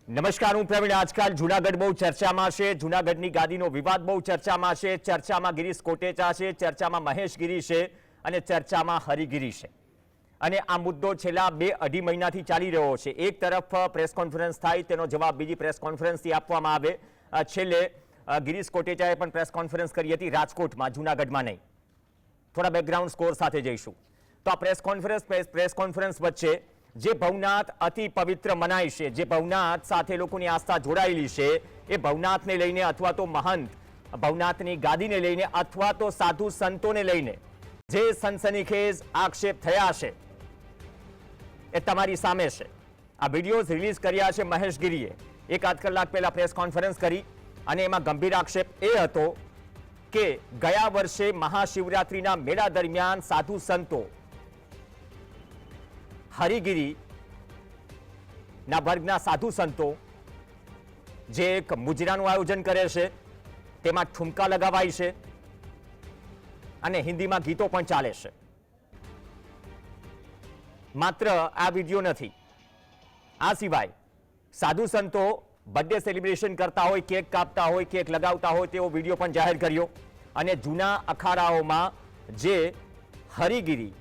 નમસ્કાર, હું પ્રવીણ. આજકાલ જૂનાગઢ બહુ ચર્ચામાં છે. જૂનાગઢની ગાદીનો વિવાદ બહુ ચર્ચામાં છે. ચર્ચામાં ગિરીશ કોટેચા છે, ચર્ચામાં મહેશ ગીરી છે અને ચર્ચામાં હરિગીરી છે. અને આ મુદ્દો છેલ્લા 2-2.5 મહિનાથી ચાલી રહ્યો છે. એક તરફ પ્રેસ કોન્ફરન્સ થાય, તેનો જવાબ બીજી પ્રેસ કોન્ફરન્સથી આપવામાં આવે. છેલ્લે ગિરીશ કોટેચાએ પણ પ્રેસ કોન્ફરન્સ કરી હતી રાજકોટમાં, જૂનાગઢમાં નહીં. થોડા બેકગ્રાઉન્ડ સ્કોર સાથે જઈશું. તો આ પ્રેસ કોન્ફરન્સ વચ્ચે જે ભવનાથ અતિ પવિત્ર મનાય છે, જે ભવનાથ સાથે લોકોની આસ્થા જોડાયેલી છે, એ ભવનાથને લઈને અથવા તો મહંત ભવનાથની ગાદીને લઈને અથવા તો સાધુ સંતોને લઈને જે સનસનીખેજ આક્ષેપ થયા છે એ તમારી સામે છે. આ વિડીયોઝ રિલીઝ કર્યા છે મહેશ ગીરીએ. 1-8 કલાક પહેલા પ્રેસ કોન્ફરન્સ કરી અને એમાં ગંભીર આક્ષેપ એ હતો કે ગયા વર્ષે મહાશિવરાત્રિના મેળા દરમિયાન સાધુ સંતો હરિગીરી ના વર્ગના સાધુ સંતો જે એક મુજરાનું આયોજન કરે છે, તેમાં ઠુમકા લગાવાય છે અને હિન્દીમાં ગીતો પણ ચાલે છે. માત્ર આ વિડીયો નથી, આ સિવાય સાધુ સંતો બર્થડે સેલિબ્રેશન કરતા હોય, કેક કાપતા હોય, કેક લગાવતા હોય તેવો વિડીયો પણ જાહેર કર્યો. અને જૂના અખાડાઓમાં જે હરિગીરી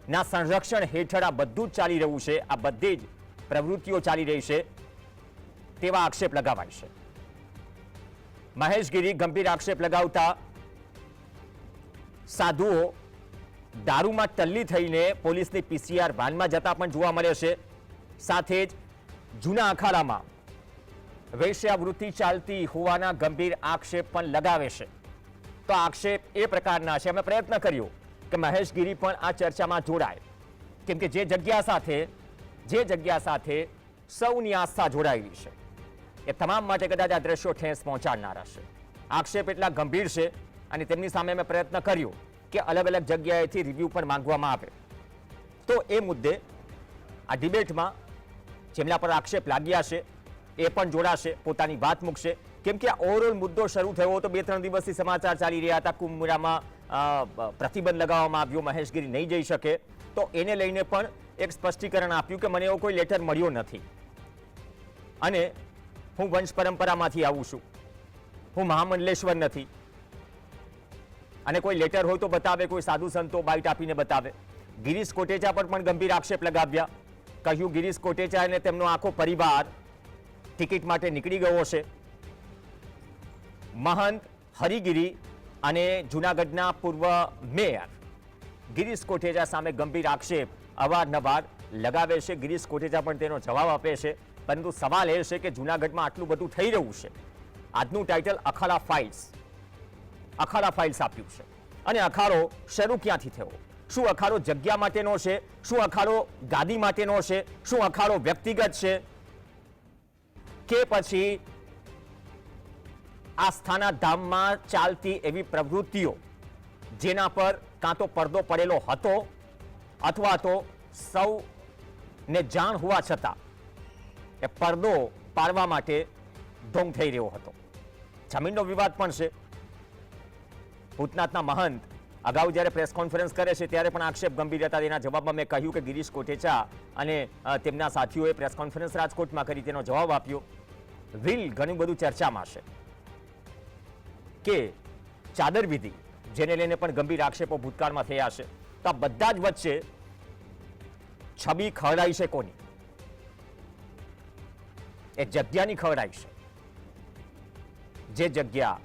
ના સંરક્ષણ હેઠળ આ બધું જ ચાલી રહ્યું છે, આ બધી જ પ્રવૃત્તિઓ ચાલી રહી છે તેવા આક્ષેપ લગાવાય છે. મહેશ ગીરી ગંભીર આક્ષેપ લગાવતા સાધુઓ દારૂમાં ટલ્લી થઈને પોલીસની પીસીઆર વાનમાં જતા પણ જોવા મળે છે. સાથે જ જૂના અખાડામાં વેશ્યાવૃત્તિ ચાલતી હોવાના ગંભીર આક્ષેપ પણ લગાવે છે. તો આક્ષેપ એ પ્રકારના છે. અમે પ્રયત્ન કર્યો કે મહેશ ગીરી પણ આ ચર્ચામાં જોડાય, કેમ કે જે જગ્યા સાથે સૌની આસ્થા જોડાયેલી છે એ તમામ માટે કદાચ આ દ્રશ્યો ઠેસ પહોંચાડનારા છે. આક્ષેપ એટલા ગંભીર છે અને તેમની સામે મેં પ્રયત્ન કર્યો કે અલગ અલગ જગ્યાએથી રિવ્યૂ પણ માંગવામાં આવે. તો એ મુદ્દે આ ડિબેટમાં જેમના પર આક્ષેપ લાગ્યા છે એ પણ જોડાશે, પોતાની વાત મૂકશે. કેમ કે આ ઓવરઓલ મુદ્દો શરૂ થયો તો 2-3 દિવસથી સમાચાર ચાલી રહ્યા હતા. કુંભ મેળામાં પ્રતિબંધ લગાવવામાં આવ્યો, મહેશ ગીરી નહીં જઈ શકે. તો એને લઈને પણ એક સ્પષ્ટીકરણ આપ્યું કે મને એવો કોઈ લેટર મળ્યો નથી અને હું વંશ પરંપરામાંથી આવું છું, હું મહામંડલેશ્વર નથી. અને કોઈ લેટર હોય તો બતાવે, કોઈ સાધુ સંતો બાઇટ આપીને બતાવે. ગિરીશ કોટેચા પર પણ ગંભીર આક્ષેપ લગાવ્યા. કહ્યું ગિરીશ કોટેચા અને તેમનો આખો પરિવાર ટિકિટ માટે નીકળી ગયો છે. મહંત હરિગીરી અને જૂનાગઢના પૂર્વ મેયર ગિરીશ કોટેચા સામે ગંભીર આક્ષેપ અવારનવાર લગાવે છે. ગિરીશ કોટેચા પણ તેનો જવાબ આપે છે. પરંતુ સવાલ એ છે કે જૂનાગઢમાં આટલું બધું થઈ રહ્યું છે, આજનું ટાઇટલ અખાડા ફાઇલ્સ આપ્યું છે. અને અખાડો શરૂ ક્યાંથી થયો? શું અખાડો જગ્યા માટેનો છે? શું અખાડો ગાદી માટેનો છે? શું અખાડો વ્યક્તિગત છે કે પછી આસ્થાના ધામમાં ચાલતી એવી પ્રવૃત્તિઓ જેના પર કાં તો પડદો પડેલો હતો અથવા તો સૌને જાણ હોવા છતાં એ પડદો પાડવા માટે ઢોંગ થઈ રહ્યો હતો. જમીનનો વિવાદ પણ છે. ભૂતનાથના મહંત અગાઉ જ્યારે પ્રેસ કોન્ફરન્સ કરે છે ત્યારે પણ આક્ષેપ ગંભીર હતા. તેના જવાબમાં મેં કહ્યું કે ગિરીશ કોટેચા અને તેમના સાથીઓએ પ્રેસ કોન્ફરન્સ રાજકોટમાં કરી, તેનો જવાબ આપ્યો. વિલ ઘણું બધું ચર્ચામાં છે કે ચાદર વિધિ, જેને લઈને પણ ગંભીર આક્ષેપો ભૂતકાળમાં થયા છે. તો આ બધા જ વચ્ચે છબી ખવડાઈ છે કોની? એ જગ્યાની ખવડાઈ છે, જે જગ્યા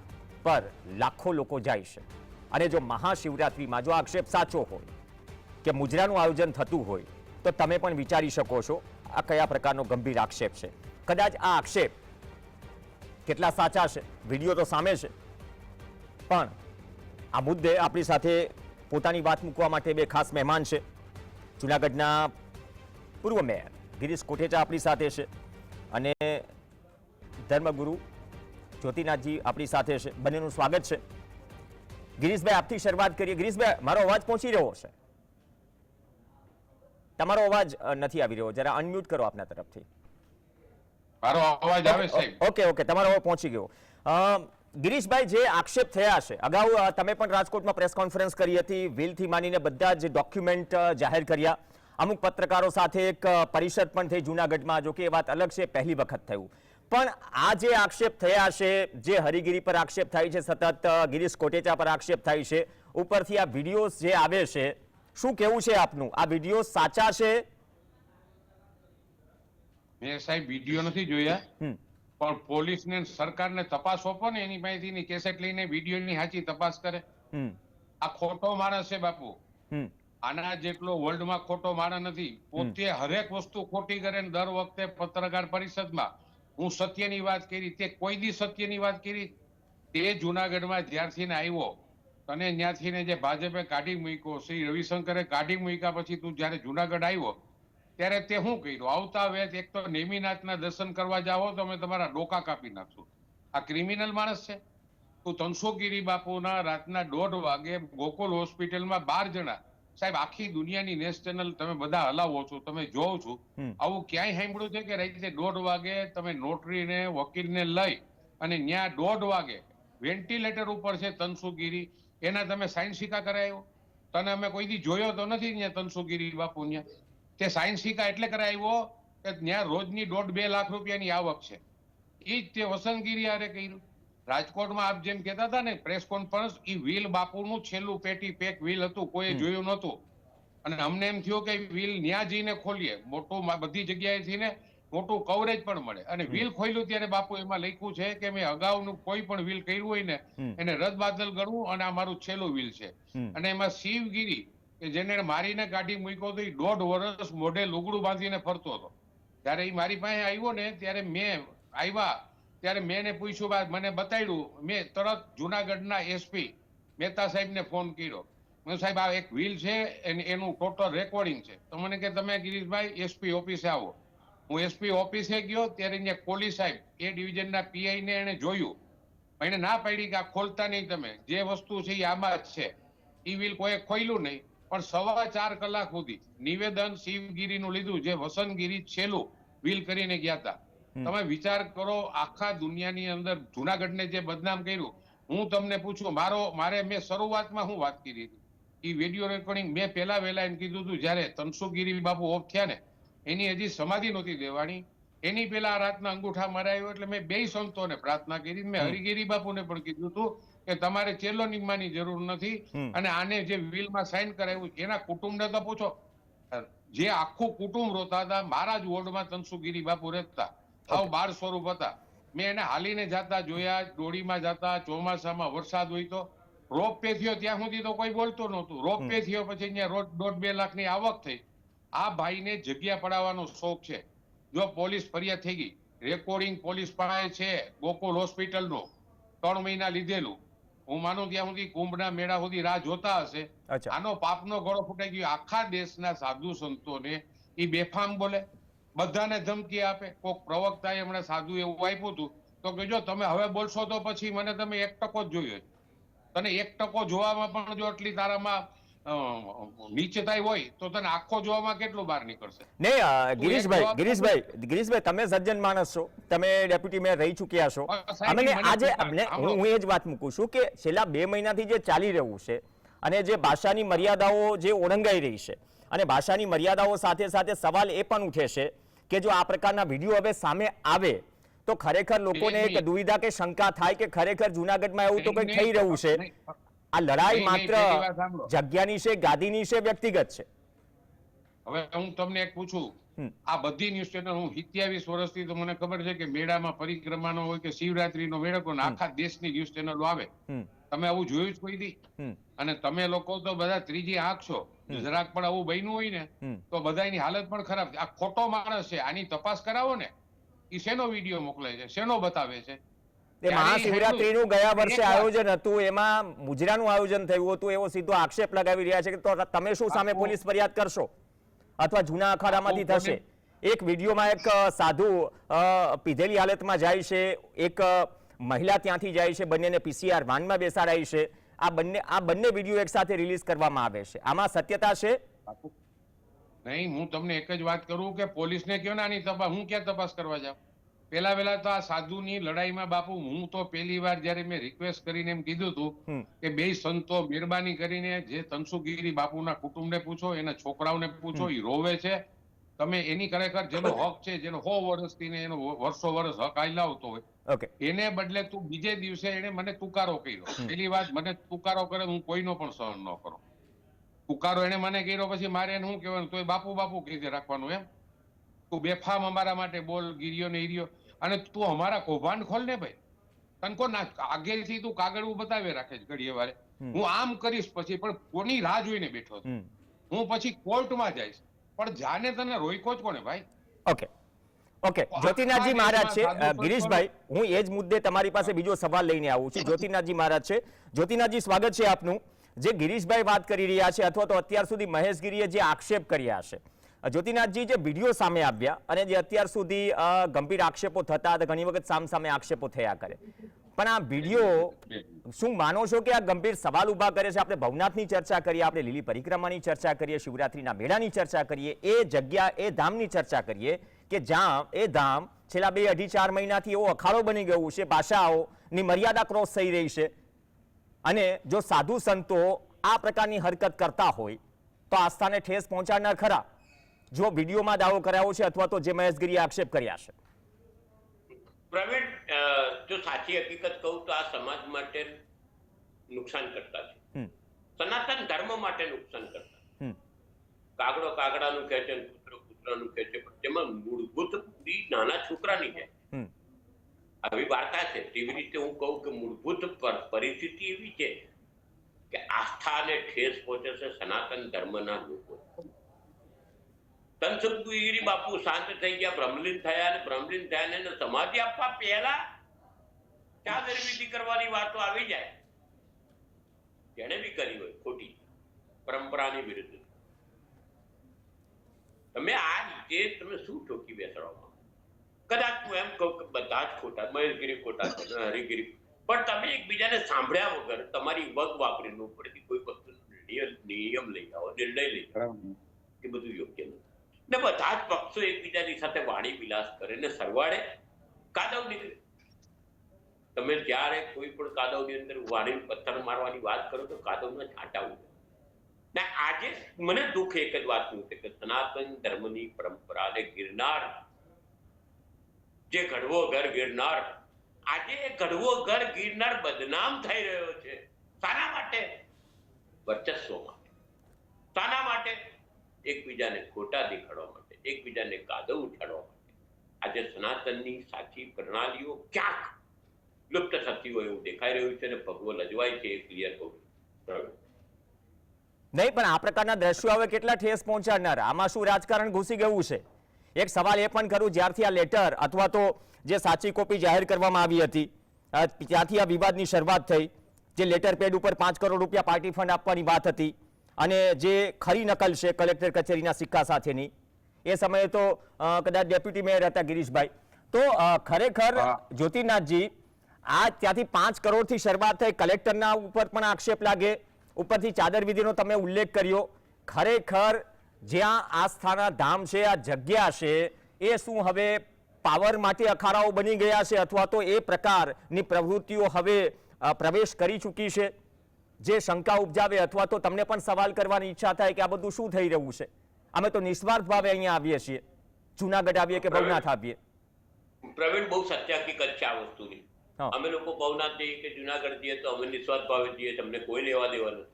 પર લાખો લોકો જાય છે. અને જો મહાશિવરાત્રિમાં જો આક્ષેપ સાચો હોય કે મુજરાનું આયોજન થતું હોય તો તમે પણ વિચારી શકો છો આ કયા પ્રકારનો ગંભીર આક્ષેપ છે. કદાચ આ આક્ષેપ કેટલા સાચા છે, વિડીયો તો સામે છે, પણ આ મુદ્દે આપણી સાથે પોતાની વાત મૂકવા માટે બે ખાસ મહેમાન છે. જૂનાગઢના પૂર્વ મેયર ગિરીશ કોટેચા આપણી સાથે છે અને ધર્મગુરુ જ્યોતિનાથજી આપણી સાથે છે. બંનેનું સ્વાગત છે. ગિરીશભાઈ, આપથી શરૂઆત કરીએ. ગિરીશભાઈ, મારો અવાજ પહોંચી રહ્યો છે? તમારો અવાજ નથી આવી રહ્યો, જરા અનમ્યુટ કરો આપના તરફથી. મારો અવાજ આવે છે? ઓકે, તમારો અવાજ પહોંચી ગયો. ગિરીશભાઈ, જે આક્ષેપ થયા છે, અગાઉ તમે પણ રાજકોટમાં પ્રેસ કોન્ફરન્સ કરી હતી, વિલથી માનીને બધા જ ડોક્યુમેન્ટ જાહેર કર્યા અમુક પત્રકારો સાથે એક પરિષદ પણ થઈ જૂનાગઢમાં, જો કે એ વાત અલગ છે, પહેલી વખત થયું. પણ આ જે આક્ષેપ થયા છે, જે હરિગીરી પર આક્ષેપ થાય છે, સતત ગિરીશ કોટેચા પર આક્ષેપ થાય છે, ઉપરથી આ વિડીયોઝ જે આવે છે, શું કેવું છે આપનું? આ વિડીયો સાચા છે? મેં સાહેબ વિડીયો નથી જોયા, પણ પોલીસને સરકારને તપાસ સોંપો ને, એની પાસેથી કેસેટ લઈને વિડીયોની સાચી તપાસ કરે. આ ખોટો માણસ છે બાપુ, આના જેટલો વર્લ્ડમાં ખોટો માણસ નથી. પોતે હરેક વસ્તુ ખોટી કરે ને દર વખતે પત્રકાર પરિષદમાં હું સત્યની વાત કરી. તે કોઈ દી સત્યની વાત કરી? તે જુનાગઢમાં જ્યારથી ને આવ્યો અને ત્યાંથી ને જે ભાજપે કાઢી મૂક્યો, શ્રી રવિશંકરે કાઢી મૂક્યા પછી તું જયારે જુનાગઢ આવ્યો ત્યારે તે શું કર્યું? આવતા વેત એક તો નેમિનાથના દર્શન કરવા જાઓ તો અમે તમારા ડોકા કાપી નાખશું. આ ક્રિમિનલ માણસ છે. તું તનસુખગીરી બાપુના રાતના 1:30 વાગે ગોકુલ હોસ્પિટલમાં 12 જણા, સાહેબ આખી દુનિયાની નેસ ચેનલ તમે બધા હલાવો છો, તમે જોવો છો, આવું ક્યાંય સાંભળ્યું છે કે રાતે 1:30 વાગે તમે નોટરીને વકીલને લઈ અને ત્યાં 1:30 વાગે વેન્ટિલેટર ઉપર છે તનસુખગીરી, એના તમે સાયન્સ સિક્કા કરાયો? તને અમે કોઈ દી જોયો તો નથી ત્યાં તનસુખગીરી બાપુ ત્યાં. તે સાયન્સ સિક્કા એટલે કરાવ્યો કે ત્યાં રોજની 1.5-2 લાખ રૂપિયાની આવક છે. એ જ તે વસંતગીરી હારે કર્યું. રાજકોટમાં આપ જેમ કહેતા હતા ને પ્રેસ કોન્ફરન્સ, એ વ્હીલ બાપુનું છેલ્લું પેટી પેક વ્હીલ હતું, કોઈ જોયું નહોતું. અને અમને એમ થયું કે વ્હીલ ન્યા જઈને ખોલીએ, મોટું બધી જગ્યાએથી ને મોટું કવરેજ પણ મળે. અને વ્હીલ ખોલ્યું ત્યારે બાપુ એમાં લખ્યું છે કે મેં અગાઉનું કોઈ પણ વ્હીલ કર્યું હોય ને એને રદ બાદલ ગણવું અને આ મારું છેલ્લું વ્હીલ છે. અને એમાં શિવગીરી કે જેને મારીને કાઢી મૂક્યો હતો, એ 1.5 વર્ષ મોઢે લુગડું બાંધીને ફરતો હતો. ત્યારે એ મારી પાસે આવ્યો ને ત્યારે મેં આવ્યા ત્યારે મેં એને પૂછ્યું, બાદ મને બતાડ્યું. મેં તરત જુનાગઢના એસપી મહેતા સાહેબને ફોન કર્યો. મેં સાહેબ આ એક વ્હીલ છે એનું ટોટલ રેકોર્ડિંગ છે. તો મને કે તમે ગિરીશભાઈ એસપી ઓફિસે આવો. હું એસપી ઓફિસે ગયો ત્યારે અહીંયા પોલીસ સાહેબ એ ડિવિઝનના પીઆઈ ને એને જોયું. એને ના પાડી કે આ ખોલતા નહીં, તમે જે વસ્તુ છે એ આમાં જ છે. એ વ્હીલ કોઈ ખોલ્યું નહીં. પણ 4.25 કલાક સુધી નિવેદન શિવગીરીનું લીધું, જે વસંતગીરી છેલ્લું વ્હીલ કરીને ગયા હતા. તમે વિચાર કરો, આખા દુનિયાની અંદર જુનાગઢને જે બદનામ કર્યું. હું તમને પૂછું, મેં શરૂઆતમાં હું વાત કરી હતી, એ વિડીયો રેકોર્ડિંગ મેં પહેલા વહેલા એમ કીધું હતું જયારે તનસુખગીરી બાપુ ઓફ થયા ને, એની હજી સમાધિ નહોતી દેવાની, એની પેલા રાતના અંગૂઠા મરાયો. એટલે મેં 2 સંતોને પ્રાર્થના કરી. મેં હરિગીરી બાપુને પણ કીધું હતું કે તમારે ચેલો નિમવાની જરૂર નથી, અને આને જે વિલમાં સાઇન કરાવ્યું એના કુટુંબને તો પૂછો. જે આખું કુટુંબ રોતા હતા, મારા જ વોર્ડમાં તનસુખગીરી બાપુ રહેતા, હાવ 12 સ્વરૂપ હતા. મેં એને હાલીને જતા જોયા, ડોળીમાં જતા, ચોમાસામાં વરસાદ હોય તો. રોપવે થયો ત્યાં સુધી તો કોઈ બોલતો નહોતું. રોપવે થયો પછી અહીંયા રોજ 1.5-2 લાખની આવક થઈ. આ ભાઈને જગ્યા પડાવવાનો શોખ છે. જો પોલીસ ફરિયાદ થઈ ગઈ, રેકોર્ડિંગ પોલીસ પાસે છે ગોકુલ હોસ્પિટલનું 3 મહિના લીધેલું. હું માનું ત્યાં સુધી કુંભના મેળા સુધી રાહ જોતા હશે. આનો પાપનો ગળો ફૂટાઈ ગયો. આખા દેશના સાધુ સંતોને એ બેફામ બોલે, બધાને ધમકી આપે. કોઈક પ્રવક્તાએ હમણાં સાધુ એવું આપ્યું હતું તો કે જો તમે હવે બોલશો તો પછી મને તમે 1% જ જોયો. તને 1% જોવામાં પણ જો એટલી તારામાં નીચેતાઈ હોય તો તને આખો જોવામાં કેટલું બહાર નીકળશે? નહીં ગિરીશભાઈ, તમે સજ્જન માણસ છો, તમે ડેપ્યુટી મેયર રહી ચૂક્યા છો. આજે હું એ જ વાત મૂકું છું કે છેલ્લા 2 મહિનાથી જે ચાલી રહ્યું છે અને જે ભાષાની મર્યાદાઓ જે ઓળંગાઈ રહી છે, અને ભાષાની મર્યાદાઓ સાથે સાથે સવાલ એ પણ ઉઠે છે કે જો આ પ્રકારના વિડીયો હવે સામે આવે તો ખરેખર લોકોને એક દુવિધા કે શંકા થાય કે ખરેખર જૂનાગઢમાં એવું તો કંઈક થઈ રહ્યું છે. આ લડાઈ માત્ર જગ્યાની છે, ગાદીની છે, વ્યક્તિગત છે? હવે હું તમને એક પૂછું, આ બધી ન્યૂઝ ચેનલ હું 27 વર્ષથી તો મને ખબર છે કે મેળામાં પરિક્રમાનો હોય કે શિવરાત્રીનો મેળો કોઈ આખા દેશની ન્યૂઝ ચેનલો આવે. તમે આવું જોયું જ કોઈ દી? અને તમે લોકો તો બધા ત્રીજી આંખ છો. જરાક પણ આવું બન્યું હોય ને તો બધાની હાલત પણ ખરાબ. આ ખોટો માણસ છે, આની તપાસ કરાવો ને. એ શેનો વિડીયો મોકલે છે, શેનો બતાવે છે? મહાશિવરાત્રીનું ગયા વર્ષે આયોજન હતું, એમાં મુજરાનું આયોજન થયું હતું, એવો સીધો આક્ષેપ લગાવી રહ્યા છે કે તો તમે શું સામે પોલીસ ફરિયાદ કરશો અથવા જૂના અખાડામાંથી થશે? એક વિડીયોમાં એક સાધુ પીધેલી હાલતમાં જાય છે, એક મહિલા ત્યાંથી જાય છે, બંનેને પીસીઆર વાનમાં બેસાડાય છે. આ બંને વિડીયો એક સાથે રિલીઝ કરવામાં આવે છે. આમાં સત્યતા છે? નહીં, હું તમને એક જ વાત કરું કે પોલીસને કયો ને આની તપાસ. હું ક્યાં તપાસ કરવા જાઉં? પેલા તો આ સાધુની લડાઈમાં બાપુ હું તો પહેલી વાર જયારે મેં રિક્વેસ્ટ કરીને એમ કીધું હતું કે બે સંતો મહેરબાની કરીને જે તનસુગીરી બાપુના કુટુંબને પૂછો, એના છોકરાઓને પૂછો, એ રોવે છે, તમે એની ખરેખર જેનો હક છે, જેનો 100 વર્ષથી ને એનો વર્ષો વર્ષ હક આયલાવતો હોય, એને બદલે તું બીજે દિવસે એને મને તુકારો કર્યો. પેલી વાત, મને તુકારો કરે હું કોઈનો પણ સહન ન કરું. તુકારો એને મને કર્યો પછી મારે એને શું કહેવાનું, તો એ બાપુ બાપુ કીધે રાખવાનું એમ? તું બેફામ અમારા માટે બોલ, ગીર્યો ને હીર્યો, અને તું અમારા કૌભાંડ ખોલ ને ભાઈ. તને કોણ આગળથી તું કાગળ બતાવે રાખે છે ઘડીએ વારે, હું આમ કરીશ પછી, પણ કોની રાહ જોઈને બેઠો છું હું? પછી કોર્ટમાં જઈશ, પણ જાને તને રોક્યો જ કોને ભાઈ? ઓકે ઓકે, જ્યોતિનાથજી મહારાજ છે. ગિરીશભાઈ, હું એ જ મુદ્દે તમારી પાસે બીજો સવાલ લઈને આવું છું. જ્યોતિનાથજી મહારાજ છે. જ્યોતિનાથજી, સ્વાગત છે આપનું. જે ગિરીશભાઈ વાત કરી રહ્યા છે, અથવા તો અત્યાર સુધી મહેશગીરીએ જે આક્ષેપ કર્યા છે, જ્યોતિનાથજી, જે વિડીયો સામે આવ્યા અને જે અત્યાર સુધી ગંભીર આક્ષેપો થતા હતા, ઘણી વખત સામસામે આક્ષેપો થયા કરે, પણ આ વિડીયો શું માનો છો કે આ ગંભીર સવાલ ઉભા કરે છે? આપણે ભવનાથની ચર્ચા કરીએ, આપણે લીલી પરિક્રમાની ચર્ચા કરીએ, શિવરાત્રીના મેળાની ચર્ચા કરીએ, એ જગ્યા, એ ધામની ચર્ચા કરીએ કે જ્યાં એ ધામ છેલ્લા 2-2.5-4 મહિનાથી એવો અખાડો બની ગયું છે, ભાષાઓની મર્યાદા ક્રોસ થઈ રહી છે, અને જો સાધુ સંતો આ પ્રકારની હરકત કરતા હોય તો આસ્થાને ઠેસ પહોંચાડનાર ખરા, જો વિડીયોમાં દાવો કરાયો છે અથવા તો જે મહેશગીરીએ આક્ષેપ કર્યા છે? પ્રવીણ, જો સાચી હકીકત કહું તો આ સમાજ માટે નુકસાન કરતા છે, સનાતન ધર્મ માટે નુકસાન કરતા. કાગડો કાગડાનું કહે છે, કૂતરો કૂતરાનું કહે છે, પણ તેમાં મૂળભૂત નાના છોકરાની છે. આવી વાર્તા છે. તેવી રીતે હું કહું કે મૂળભૂત પરિસ્થિતિ એવી છે કે આસ્થાને ઠેસ પહોંચે છે સનાતન ધર્મના લોકો. તનસુગીરી બાપુ શાંત થઈ ગયા, બ્રહ્મલીન થયા, અને બ્રહ્મલીન થયા ને સમાધિ આપવા પહેલા ચાદર વિધિ કરવાની વાતો આવી જાય, જેને બી કરી હોય ખોટી પરંપરાની વિરુદ્ધ. તમે આ રીતે તમે શું ઠોકી બેસવામાં? કદાચ હું એમ કહું કે બધા જ ખોટા, મહેશગીરી ખોટા છે, હરિગીરી, પણ તમે એકબીજાને સાંભળ્યા વગર તમારી વગ વાપરીને ઉપરથી કોઈ વસ્તુ નિયમ લઈ આવો, નિર્ણય લઈ આવો, એ બધું યોગ્ય નથી. ને બધા જ પક્ષો એકબીજાની સાથે વાણી વિલાસ કરે ને સરવાળે કાદવ નીકળે. તમે જ્યારે કોઈ પણ કાદવની અંદર વાણી પથ્થર મારવાની વાત કરો તો કાદવના છાંટા ઉડે. ને આજે મને દુઃખ એક જ વાતનું છે કે સનાતન ધર્મની પરંપરાને ગિરનાર, જે ઘડવો ઘર ગિરનાર, આજે એ ઘડવો ઘર ગિરનાર બદનામ થઈ રહ્યો છે. શાના માટે? વર્ચસ્વ માટે. શાના માટે? એકબીજાને ખોટા દેખાડવા માટે, એકબીજાને કાદવ ઉઠાડવા માટે. આજે સનાતનની સાચી પ્રણાલીઓ ક્યાંક લુપ્ત થતી હોય એવું દેખાઈ રહ્યું છે, અને ભગવો લજવાય છે, એ ક્લિયર કહું નહીં. પણ આ પ્રકારના દ્રશ્યો હવે કેટલા ઠેસ પહોંચાડનાર? આમાં શું રાજકારણ ઘૂસી ગયું છે? એક સવાલ એ પણ કરું, જ્યારથી આ લેટર અથવા તો જે સાચી કોપી જાહેર કરવામાં આવી હતી ત્યાંથી આ વિવાદની શરૂઆત થઈ. જે લેટર પેડ ઉપર 5 કરોડ રૂપિયા પાર્ટી ફંડ આપવાની વાત હતી, અને જે ખરી નકલ છે કલેક્ટર કચેરીના સિક્કા સાથેની, એ સમયે તો કદાચ ડેપ્યુટી મેયર હતા ગિરીશભાઈ. તો ખરેખર જ્યોતિનાથજી, આ ત્યાંથી 5 કરોડથી શરૂઆત થઈ, કલેક્ટરના ઉપર પણ આક્ષેપ લાગે, ઉપરથી ચાદર વિધિનો તમે ઉલ્લેખ કર્યો. ખરેખર જ્યાં આસ્થાના ધામ છે, આ જગ્યા છે, એ શું હવે પાવર માટે અખાડાઓ બની ગયા છે, અથવા તો એ પ્રકારની પ્રવૃત્તિઓ હવે પ્રવેશ કરી ચૂકી છે, જે શંકા ઉપજાવે અથવા તો તમને પણ સવાલ કરવાની ઈચ્છા થાય કે આ બધું શું થઈ રહ્યું છે? અમે તો નિસ્વાર્થ ભાવે અહીંયા આવીએ છીએ, જુનાગઢ આવીએ કે ભવનાથ આવીએ. પ્રવીણ, બહુ સત્ય હકીકત છે આ વસ્તુની. અમે લોકો ભવનાથ જઈએ કે જુનાગઢ જઈએ તો અમે નિસ્વાર્થ ભાવે જઈએ, તમને કોઈ લેવા દેવા નથી.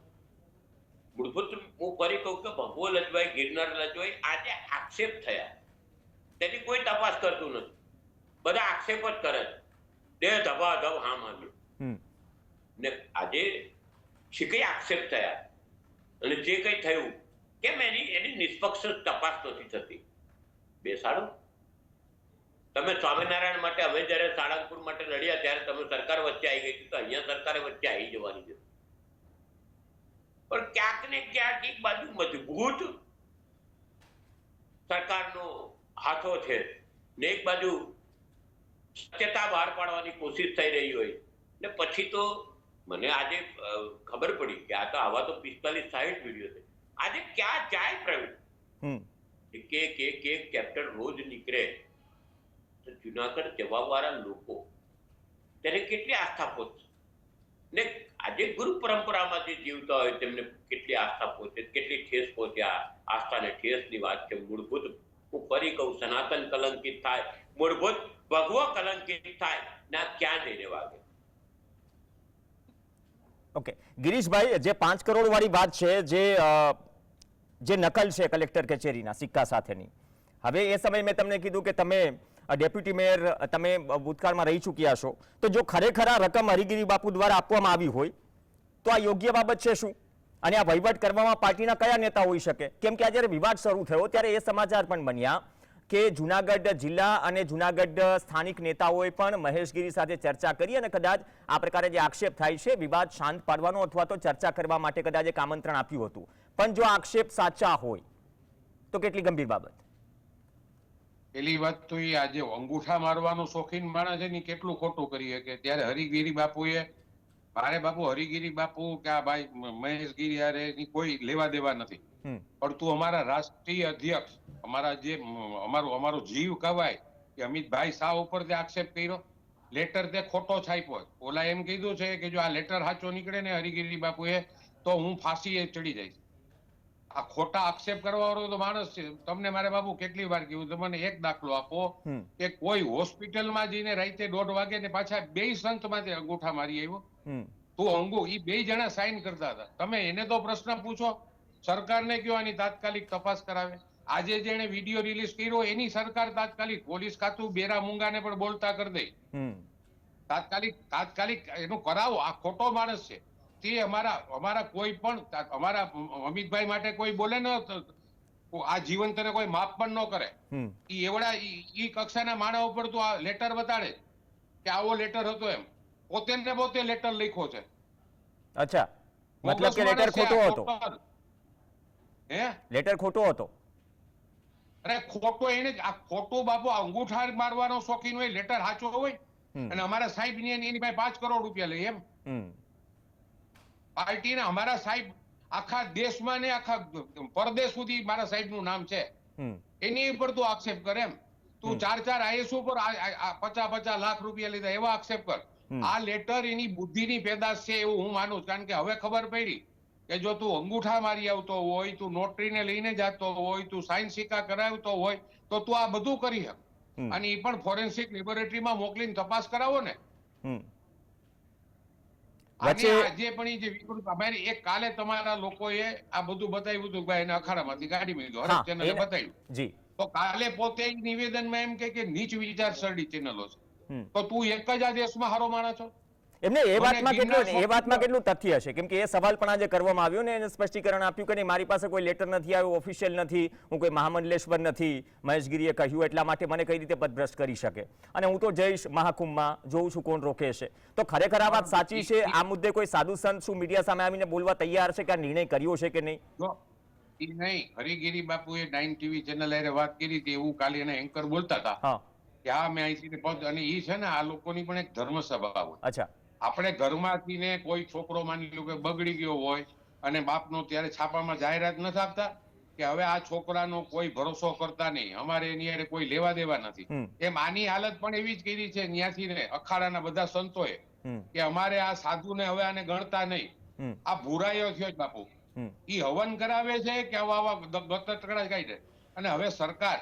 મૂળભૂત હું ફરી કહું કે ભગવો લજવાય, ગિરનાર લજવાય, આજે આક્ષેપ થયા, તેની કોઈ તપાસ કરતું નથી. બધા આક્ષેપ જ કરે છે, તે ધબાધબ હા માન્યું. ને આજે જે કઈ આક્ષેપ થયા અને જે કઈ થયું, કેમ એની નિષ્પક્ષ તપાસ નથી થતી? બેસાડો. તમે સ્વામિનારાયણ માટે, અમે જયારે સાળંગપુર માટે લડ્યા ત્યારે તમે સરકાર વચ્ચે આવી ગઈ, તો અહીંયા સરકારે વચ્ચે આવી જવાની છે. પણ ક્યાંક ને ક્યાંક એક બાજુ મજબૂત સરકારનો હાથો છે ને એક બાજુ સત્યતા બહાર પાડવાની કોશિશ થઈ રહી હોય, ને પછી તો મને આજે ખબર પડી કે આ તો આવા તો 45-60 વિડીયો છે. આજે ક્યાં જાય પ્રવીણ? એક ચેપ્ટર રોજ નીકળે. તો જુનાગઢ જવાવાળા લોકો તેને કેટલી આસ્થા પહોંચશે ને આજે ગુરુ પરંપરામાં જે જીવતા હોય તેમને કેટલી આસ્થા પહોંચે, કેટલી ઠેસ પહોંચે. આસ્થા ને ઠેસની વાત છે. મૂળભૂત હું ફરી કહું, સનાતન કલંકિત થાય, મૂળભૂત ભગવો કલંકિત થાય ને ક્યાં જઈને વાગે. ઓકે ગિરીશભાઈ, જે 5 કરોડ વાળી વાત છે, જે નકલ છે કલેક્ટર કચેરીના સિક્કા સાથેની, હવે એ સમયે મેં તમને કીધું કે તમે ડેપ્યુટી મેયર, તમે ભૂતકાળમાં રહી ચૂક્યા છો, તો જો ખરેખર આ રકમ હરિગીરી બાપુ દ્વારા આપવામાં આવી હોય તો આ યોગ્ય બાબત છે શું? અને આ વહીવટ કરવામાં પાર્ટીના કયા નેતા હોઈ શકે? કેમ કે આ જ્યારે વિવાદ શરૂ થયો ત્યારે એ સમાચાર પણ બન્યા કે જુનાગઢ જિલ્લા અને જુનાગઢ સ્થાનિક નેતાઓએ પણ મહેશગીરી સાથે ચર્ચા કરી અને કદાચ આ પ્રકારે જે આક્ષેપ થાય છે વિવાદ શાંત પાડવાનો અથવા તો ચર્ચા કરવા માટે કદાચ એક આમંત્રણ આપ્યું હતું. પણ જો આક્ષેપ સાચા હોય તો કેટલી ગંભીર બાબત? પેલી વાત તો એ આજે અંગૂઠા મારવાનો શોખીન માણસ છે ને કેટલું ખોટું કરી શકે. ત્યારે હરિગીરી બાપુએ, મારે બાપુ હરિગીરી બાપુ કે આ ભાઈ મહેશગીરી યારે એની કોઈ લેવા દેવા નથી, પણ તું અમારા રાષ્ટ્રીય અધ્યક્ષ, અમારા જે અમારો જીવ કહેવાય કે અમિતભાઈ શાહ ઉપર તે આક્ષેપ કર્યો, લેટર તે ખોટો છાપ્યો. ઓલા એમ કીધું છે કે જો આ લેટર સાચો નીકળે ને હરિગીરી બાપુએ તો હું ફાંસીએ ચડી જઈશ. આ ખોટા આક્ષેપ કરવા વાળો તો માણસ છે. તમને મારે બાપુ કેટલી વાર કીધું, તમને એક દાખલો આપો કે કોઈ હોસ્પિટલમાં જઈને રાતે 1:30 વાગે ને પાછા 2 સંત માંથી અંગૂઠા મારી આવ્યો. તું ઈ 2 જણા સાઈન કરતા હતા. તમે એને તો પ્રશ્ન પૂછો, સરકારને કયો આની તાત્કાલિક તપાસ કરાવે. આજે જેને વિડીયો રિલીઝ કર્યો એની સરકાર તાત્કાલિક, પોલીસ ખાતું બેરા મૂંગાને પણ બોલતા કરી દે. તાત્કાલિક એનું કરાવો. આ ખોટો માણસ છે. તે અમારા કોઈ પણ, અમારા અમિતભાઈ માટે કોઈ બોલે ને આ જીવન તને કોઈ માફ પણ ન કરે. ઈ એવડા ઈ કક્ષાના માણસ ઉપર તું આ લેટર બતાડે કે આવો લેટર હતો, એમ પોતે ને પોતે લેટર લખ્યો છે. અચ્છા, મતલબ કે લેટર ખોટો હતો? હે, લેટર ખોટો હતો? અરે ખોટો એને જ. આ ખોટું બાપુ અંગૂઠા મારવાનો શોખીન હોય, લેટર સાચો હોય અને અમારા સાહેબ એની પાસે 5 કરોડ રૂપિયા લે એમ. પાર્ટીના અમારા સાહેબ આખા દેશમાં ને આખા પરદેશ સુધી મારા સાહેબ નું નામ છે, એની ઉપર તું આક્ષેપ કર એમ. તું 4 આઈએસ ઉપર 50 લાખ રૂપિયા લીધા એવા આક્ષેપ કર. આ લેટર એની બુદ્ધિની પેદાશ છે એવું હું માનું. કારણ કે હવે ખબર પડી કે જો તું અંગૂઠા મારી આવતો હોય, તું નોટરીને લઈને જતો હોય, તું સાઇન સિક્કા કરાવતો હોય તો તું આ બધું કરી શક. અને એ પણ ફોરેન્સિક લેબોરેટરીમાં મોકલીને તપાસ કરાવો ને. આજે પણ જે વિકૃત અમારી એક કાલે તમારા લોકોએ આ બધું બતાવ્યું હતું કે એને અખાડામાંથી કાઢી મૂક્યો, હરેક ચેનલે બતાવ્યું. તો કાલે પોતે નિવેદનમાં એમ કે નીચ વિચારસરણી ચેનલો છે. તો તું એક જ આ દેશમાં હારો માણસ છો? એમને એ વાતમાં કેટલું તથ્ય હશે? કેમ કે એ સવાલ પણ આજે કરવામાં આવ્યો ને એને સ્પષ્ટીકરણ આપ્યું કે નહીં, મારી પાસે કોઈ લેટર નથી આવ્યો, ઓફિશિયલ નથી, હું કોઈ મહામંડલેશ્વર નથી, મહેશગીરીએ કહ્યું એટલા માટે મને કઈ રીતે પદભ્રષ્ટ કરી શકે, અને હું તો જઈશ મહાકુંભમાં, જોઉં છું કોણ રોકે છે. તો ખરેખર આ વાત સાચી છે? આ મુદ્દે કોઈ સાધુ સંત શું મીડિયા સામે આવીને બોલવા તૈયાર છે કે આ નિર્ણય કર્યો છે કે નહીં? નહીં, હરિગીરી બાપુએ 9 ટીવી ચેનલ આરે વાત કરી હતી એવું કાલે એના એન્કર બોલતા હતા કે આ મેં અહીંથી પદ. અને એ છે ને આ લોકોની પણ એક ધર્મસભા હોય. અચ્છા, આપણે ઘરમાંથી ને કોઈ છોકરો માની લો કે બગડી ગયો હોય અને બાપનો ત્યારે છાપામાં જાહેરાત નથી આપતા કે હવે આ છોકરાનો કોઈ ભરોસો કરતા નહીં, અમારે એની હારે કોઈ લેવા દેવા નથી. એમ આની હાલત પણ એવી જ કરી છે ત્યાંથી ને અખાડાના બધા સંતોએ કે અમારે આ સાધુને હવે આને ગણતા નહીં. આ ભૂરાયો થયો જ બાપુ. ઈ હવન કરાવે છે કે આવા ગતકડા કાઢે. અને હવે સરકાર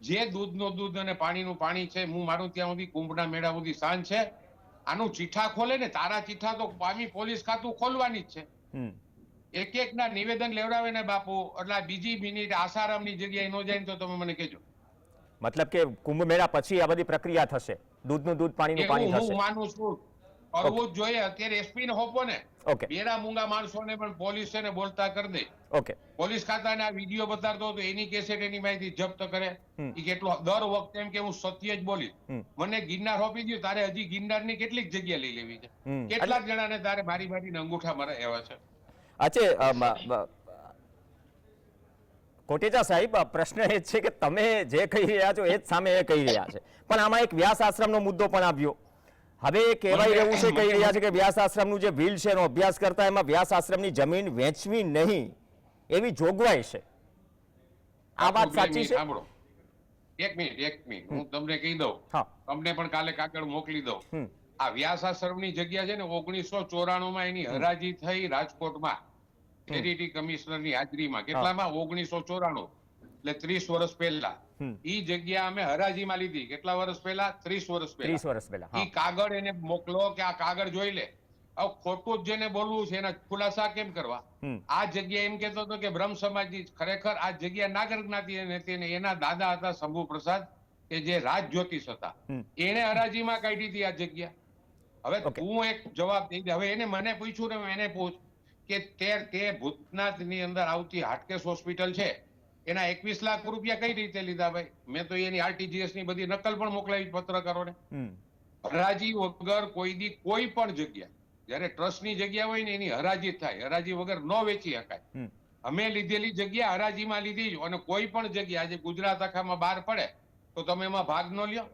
જે દૂધનું દૂધ અને પાણીનું પાણી છે, હું મારું ત્યાં સુધી કુંભના મેળા સુધી સાંજ છે, આનું ચીઠા ખોલે ને, તારા ચીઠા તો પામી પોલીસ ખાતું ખોલવાની જ છે. એક ના નિવેદન લેવડાવે ને બાપુ, એટલે બીજી મિનિટ આસારામની જગ્યાએ ન જાય તો તમે મને કહેજો. મતલબ કે કુંભ મેળા પછી આ બધી પ્રક્રિયા થશે, દૂધનું દૂધ પાણીનું પાણી થશે? હું માનું છું કરવું જ જોઈએ. અત્યારે એસપી ને હોપો ને, બેરા મૂંગા માણસોને પણ પોલીસ છે ને બોલતા કરી દે. પોલીસ ખાતાને આ વિડીયો બતાડતો તો એની કેસેટ એની માહિતી જપ્ત કરે. એ કેટલો દર વખતે એમ કે હું સત્ય જ બોલીશ. મને ગિરનાર હોપી દઉં, તારે હજી ગિરનારની કેટલીક જગ્યા લઈ લેવી છે, કેટલાક જણાને તારે મારી મારીને અંગૂઠા મારે એવા છે. અચ્છા કોટેચા સાહેબ, પ્રશ્ન એ છે કે તમે જે કહી રહ્યા છો એ જ સામે એ કહી રહ્યા છે, પણ આમાં એક વ્યાસ આશ્રમનો મુદ્દો પણ આવ્યો. હવે કહેવાય રહ્યું છે, કહી રહ્યા છે કે વ્યાસ આશ્રમનું જે બિલ છે એનો અભ્યાસ કરતા એમાં વ્યાસ આશ્રમની જમીન વેચવી નહીં એવી જોગવાઈ છે. આ વાત સાચી છે? એક મિનિટ હું તમને કહી દઉં, હા તમને પણ કાલે કાગળ મોકલી દઉં. હમ આ વ્યાસાશ્રમની જગ્યા છે ને 1994 એની હરાજી થઈ રાજકોટમાં ચેરિટી કમિશનરની હાજરીમાં. કેટલામાં? 1994, એટલે 30 વર્ષ પહેલા. હમ ઈ જગ્યા અમે હરાજીમાં લીધી. કેટલા વર્ષ પહેલા? 30 વર્ષ 30 પહેલા. વર્ષ પહેલા. હા ઈ કાગળ એને મોકલો કે આ કાગળ જોઈ લે. હવે ખોટું જ જેને બોલવું છે એના ખુલાસા કેમ કરવા? હમ આ જગ્યા એમ કેતો હતો કે બ્રહ્મ સમાજની ખરેખર આ જગ્યા નાગર જ્ઞાતિ હતી ને એના દાદા હતા શંભુ પ્રસાદ કે જે રાજ જ્યોતિષ હતા. હમ એને હરાજીમાં કાઢી હતી આ જગ્યા. હવે Okay. તું એક જવાબ દઈ દે. હવે એને મને પૂછ્યું ને એને પૂછ કે તે ભૂતનાથની અંદર આવતી હાટકેશ હોસ્પિટલ છે એના 21 લાખ રૂપિયા કઈ રીતે લીધા ભાઈ? મેં તો એની આરટીજીએસ ની બધી નકલ પણ મોકલાવી પત્રકારોને. હમ હરાજી વગર કોઈ પણ જગ્યા, જયારે ટ્રસ્ટની જગ્યા હોય ને એની હરાજી થાય. હરાજી વગર ન વેચી શકાય. હમ અમે લીધેલી જગ્યા હરાજીમાં લીધી જ. અને કોઈ પણ જગ્યા આજે ગુજરાત આખામાં બહાર પડે તો તમે એમાં ભાગ ન લ્યો.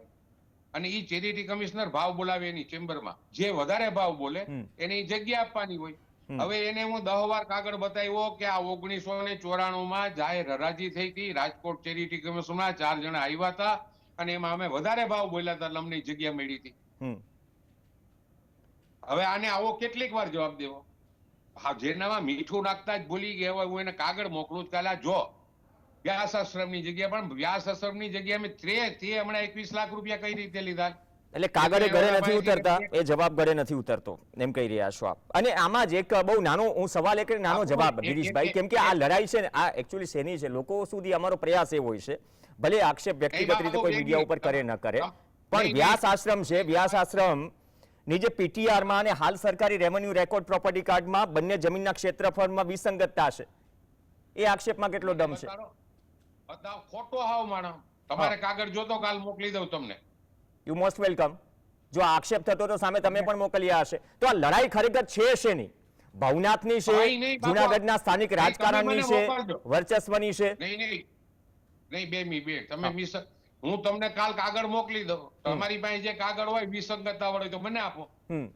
અને ઈ ચેરિટી કમિશનર ભાવ બોલાવે એની ચેમ્બરમાં. જે વધારે ભાવ બોલે એને ઈ જગ્યા આપવાની હોય. હવે એને હું 10 વાર કાગળ બતાવ્યો કે આ 1994 જાહેર હરાજી થઈ હતી રાજકોટ ચેરિટી કમિશનમાં. 4 જણા આવ્યા હતા અને એમાં અમે વધારે ભાવ બોલ્યા હતા એટલે અમને ઈ જગ્યા મળી હતી. હમ હવે આને આવો કેટલીક વાર જવાબ દેવો? હા, જેનામાં મીઠું નાખતા જ ભૂલી ગયા હોય હું એને કાગળ મોકલું જ કાલે જો વ્યાસાશ્રમની જગ્યા. પણ વ્યાસાશ્રમની જગ્યા મેં તે હમણાં 21 લાખ રૂપિયા કઈ રીતે લીધા? એટલે કાગળે ઘરે નથી ઉતરતા, એ જવાબ ઘરે નથી ઉતરતો એમ કહી રહ્યા છો આપ. અને આમાં જ એક બહુ નાનો હું સવાલ, એક નાનો જવાબ ગિરીશભાઈ, કેમ કે આ લડાઈ છે ને આ એકચ્યુઅલી શેની છે? લોકો સુધી અમારો પ્રયાસ એવો હોય છે, ભલે આક્ષેપ વ્યક્તિગત રીતે કોઈ મીડિયા ઉપર કરે ન કરે, પણ વ્યાસ આશ્રમ છે, વ્યાસ આશ્રમ ની જે પીટીઆરમાં અને હાલ સરકારી રેવન્યુ રેકોર્ડ પ્રોપર્ટી કાર્ડમાં બંને જમીનના ક્ષેત્રફળમાં વિસંગતતા છે. એ આક્ષેપમાં કેટલો દમ છે? બતાવો. ખોટો હાવ માણસ. તમારે કાગળ જોતો કાલ મોકલી દઉં તમને. You most welcome. જો આક્ષેપ થતો તો સામે તમે પણ મોકલ્યા હશે. તો આ લડાઈ ખરેખર છે શેની? ભવનાથની છે, જૂનાગઢના સ્થાનિક રાજકારણની છે, વર્ચસ્વની છે? નહીં બે તમે હું તમને કાલ કાગળ મોકલી દઉં. તમારી પાસે જે કાગળ હોય વિસંગતતા વાળો તો મને આપો. નહીં,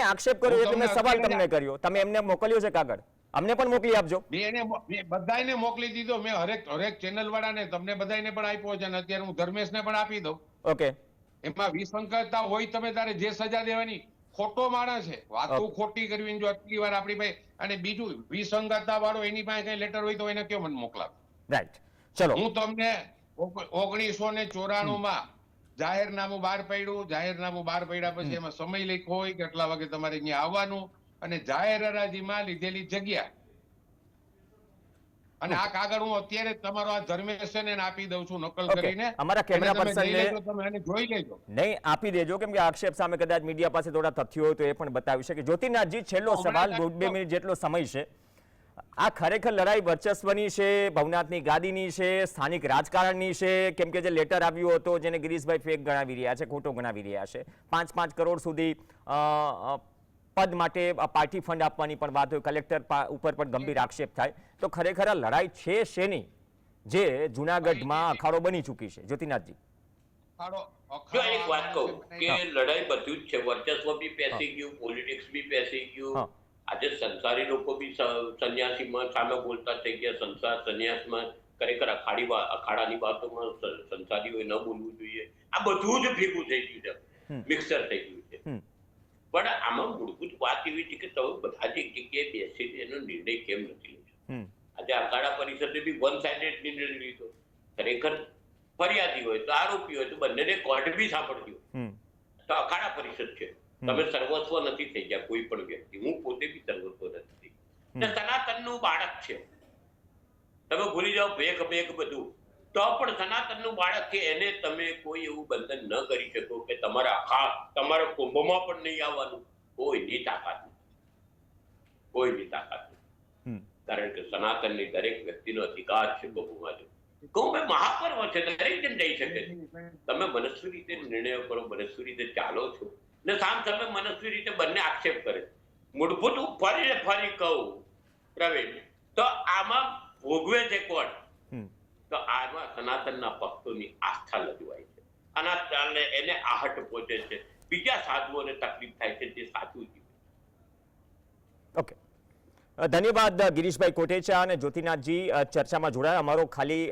આક્ષેપ કર્યો એટલે મેં સવાલ તમને કર્યો. તમે એમને મોકલ્યો છે કાગળ? અમને પણ મોકલી આપજો. બધાને મોકલી દીધો મેં. હરેક ચેનલ વાળાને, તમને બધાને પણ આપ્યો છે અને અત્યારે હું ધર્મેશને પણ આપી દઉં. ઓકે. એમાં વિસંગતતા હોય તમે તારે જે સજા દેવાની. ખોટો માણસ છે, વાતો ખોટી કરવી. જો આટલી વાર આપણી પાસે, અને બીજું વિસંગતતા વાળો એની પાસે કઈ લેટર હોય તો એને કયો મને મોકલાવ. રાઈટ, ચલો. હું તમને 1994 જાહેરનામું બહાર પાડ્યું. જાહેરનામું બહાર પાડ્યા પછી એમાં સમય લખ્યો હોય કે કેટલા વાગે તમારે અહીંયા આવવાનું, અને જાહેર હરાજીમાં લીધેલી જગ્યા. અને આ કાગળ હું અત્યારે તમારો આ ધર્મેશ છે ને એને આપી દઉં છું નકલ કરીને. અમારા કેમેરા પર્સનને તમે આને જોઈ લેજો. નહીં, આપી દેજો, કેમ કે આક્ષેપ સામે કદાચ મીડિયા પાસે થોડા તથ્યો હોય તો એ પણ બતાવી શકે. જ્યોતિનાથજી, છેલ્લો સવાલ, 2 મિનિટ જેટલો સમય છે. આ ખરેખર લડાઈ વર્ચસ્વની છે, ભવનાથની ગાદીની છે, સ્થાનિક રાજકારણની છે? કેમ કે જે લેટર આવ્યો હતો જેને ગિરીશભાઈ ફેક ગણાવી રહ્યા છે, ખોટો ગણાવી રહ્યા છે, 5-5 કરોડ સુધી પદ માટે પાર્ટી ફંડ આપવાની પણ વાત હોય, કલેક્ટર ઉપર પણ ગંભીર આક્ષેપ થાય, તો ખરેખર આ લડાઈ છે શેની જે જૂનાગઢમાં અખાડો બની ચૂકી છે? જ્યોતિનાથજી, જો એક વાત કહું કે લડાઈ બધું જ છે. વર્ચસ્વ બી પેસી ગયું, પોલિટિક્સ બી પેસી ગયું. આજે સંસારી લોકો બી સંન્યાસીમાં સામે બોલતા થઈ ગયા. સંસાર સંન્યાસમાં ખરેખર અખાડાની વાતોમાં સંસારીઓએ ન બોલવું જોઈએ. આ બધું જ ભેગું થઈ ગયું છે, મિક્સર થઈ ગયું છે. પણ આમાં મૂળભૂત વાત એવી છે કે તમે બધા જ એક જગ્યાએ બેસીને એનો નિર્ણય કેમ નથી લીધો? આજે અખાડા પરિષદે બી વન સાઇડેડ નિર્ણય લીધો. ખરેખર ફરિયાદી હોય તો આરોપી હોય તો બંનેને કોર્ટ બી સાંભળ્યું. તો અખાડા પરિષદ છે. તમે સર્વસ્વ નથી થઈ ગયા કોઈ પણ વ્યક્તિ. હું પોતે બી સર્વસ્વ નથી થઈ. સનાતનનું બાળક છે, તમે ભૂલી જાઓ ભેગ બધું, તો પણ સનાતનનું બાળક છે, એને તમે કોઈ એવું બંધન ન કરી શકો કે તમારા કુંભમાં પણ નહીં આવવાનું. કોઈની તાકાત નથી, કોઈની તાકાત નથી. કારણ કે સનાતનની દરેક વ્યક્તિનો અધિકાર છે કુંભમાં જવું. કુંભ મહાપર્વ છે, દરેક જણ જઈ શકે છે. તમે મનસ્વી રીતે નિર્ણયો કરો, મનસ્વી રીતે ચાલો છો ને સામ સામે મનસ્વી રીતે બંને આક્ષેપ કરે. મૂળભૂત હું ફરી કહું પ્રવીણ, તો આમાં ભોગવે છે કોણ? તો આમાં સનાતનના ભક્તોની આસ્થા લજવાય છે, અને એને આહટ પહોંચે છે. બીજા સાધુઓને તકલીફ થાય છે, તે સાચું જીવે. ઓકે, ધન્યવાદ ગિરીશભાઈ કોટેચા અને જ્યોતિનાથજી ચર્ચામાં જોડાયા. અમારો ખાલી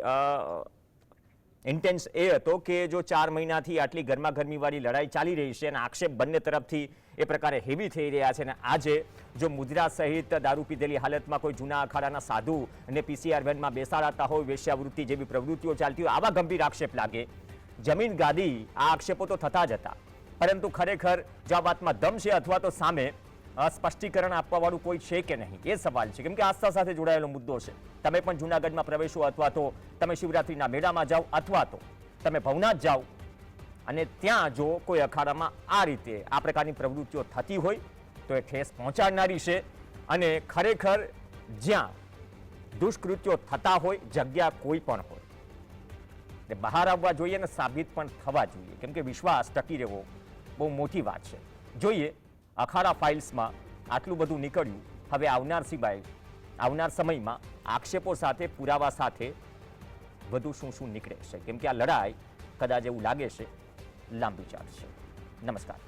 ઇન્ટેન્સ એ હતો કે જો 4 મહિનાથી આટલી ગરમાગરમીવાળી લડાઈ ચાલી રહી છે અને આક્ષેપ બંને તરફથી એ પ્રકારે હેવી થઈ રહ્યા છે અને આજે જો મુદ્રા સહિત દારૂ પીધેલી હાલતમાં કોઈ જૂના અખાડાના સાધુ અને પીસીઆર વેનમાં બેસાડાતા હોય, વેશ્યાવૃત્તિ જેવી પ્રવૃત્તિઓ ચાલતી હોય, આવા ગંભીર આક્ષેપ લાગે. જમીન ગાદી આ આક્ષેપો તો થતા જ હતા, પરંતુ ખરેખર જો આ વાતમાં દમ છે અથવા તો સામે સ્પષ્ટીકરણ આપવાવાળું કોઈ છે કે નહીં એ સવાલ છે. કેમ કે આસ્થા સાથે જોડાયેલો મુદ્દો છે. તમે પણ જૂનાગઢમાં પ્રવેશો અથવા તો તમે શિવરાત્રીના મેળામાં જાઓ અથવા તો તમે ભવનાથ જાઓ અને ત્યાં જો કોઈ અખાડામાં આ રીતે આ પ્રકારની પ્રવૃત્તિઓ થતી હોય તો એ ઠેસ પહોંચાડનારી છે. અને ખરેખર જ્યાં દુષ્કૃત્યો થતા હોય, જગ્યા કોઈ પણ હોય, એ બહાર આવવા જોઈએ અને સાબિત પણ થવા જોઈએ. કેમ કે વિશ્વાસ ટકી રહેવો બહુ મોટી વાત છે. જોઈએ અખાડા ફાઇલ્સમાં આટલું બધું નીકળ્યું, હવે આવનાર સમયમાં આક્ષેપો સાથે, પુરાવા સાથે વધુ શું શું નીકળે છે. કેમ કે આ લડાઈ કદાચ એવું લાગે છે લાંબી ચાલશે. નમસ્કાર.